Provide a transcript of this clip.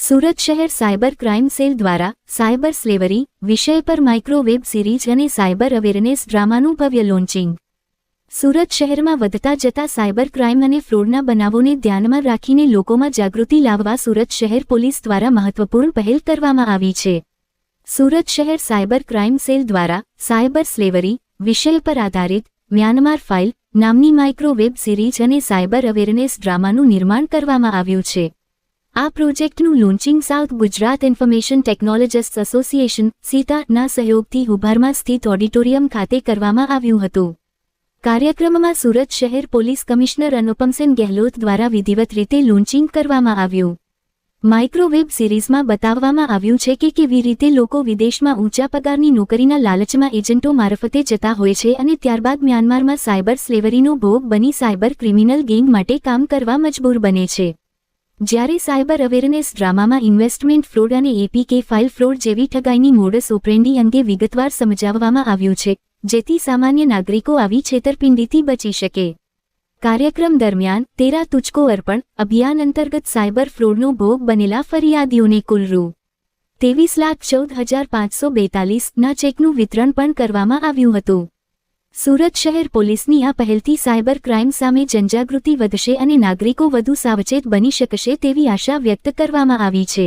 સુરત શહેર cyber crime cell દ્વારા cyber slavery વિષય પર માઇક્રોવેબ સિરીઝ અને સાયબર અવેરનેસ ડ્રામાનું ભવ્ય લોન્ચિંગ। સુરત શહેરમાં વધતા જતા સાયબર ક્રાઇમ અને ફ્રોડના બનાવોને ધ્યાનમાં રાખીને લોકોમાં જાગૃતિ લાવવા સુરત શહેર પોલીસ દ્વારા મહત્વપૂર્ણ પહેલ કરવામાં આવી છે। સુરત શહેર સાયબર ક્રાઇમ સેલ દ્વારા સાયબર સ્લેવરી વિષય પર આધારિત મ્યાનમાર ફાઇલ નામની માઇક્રોવેબ સિરીઝ અને સાયબર અવેરનેસ ડ્રામાનું નિર્માણ કરવામાં આવ્યું છે। આ પ્રોજેક્ટનું launching south Gujarat information technologist association સીતાના સહયોગથી હુભારમાં સ્થિત ઓડિટોરિયમ ખાતે કરવામાં આવ્યું હતું। કાર્યક્રમમાં સુરત શહેર પોલીસ કમિશનર અનુપમસિંહ ગેહલોત દ્વારા વિધિવત રીતે લોન્ચિંગ કરવામાં આવ્યું। માઇક્રોવેબ સિરીઝમાં બતાવવામાં આવ્યું છે કે કેવી રીતે લોકો વિદેશમાં ઊંચા પગારની નોકરીના લાલચમાં એજન્ટો મારફતે જતા હોય છે અને ત્યારબાદ મ્યાનમારમાં સાયબર સ્લેવરીનો ભોગ બની સાયબર ક્રિમિનલ ગેંગ માટે કામ કરવા મજબૂર બને છે। જ્યારે સાયબર અવેરનેસ ડ્રામામાં ઇન્વેસ્ટમેન્ટ ફ્રોડ અને એપીકે ફાઇલ ફ્રોડ જેવી ઠગાઈની મોડસ ઓપરેન્ડી અંગે વિગતવાર સમજાવવામાં આવ્યું છે, જેથી સામાન્ય નાગરિકો આવી છેતરપિંડીથી બચી શકે। કાર્યક્રમ દરમિયાન તેરા તુજકો અર્પણ અભિયાન અંતર્ગત સાયબર ફ્રોડનો ભોગ બનેલા ફરિયાદીઓને કુલ રૂ23,14,542ના ચેકનું વિતરણ પણ કરવામાં આવ્યું હતું। સુરત શહેર પોલીસની આ પહેલથી સાયબર ક્રાઇમ સામે જનજાગૃતિ વધશે અને નાગરિકો વધુ સાવચેત બની શકશે તેવી આશા વ્યક્ત કરવામાં આવી છે।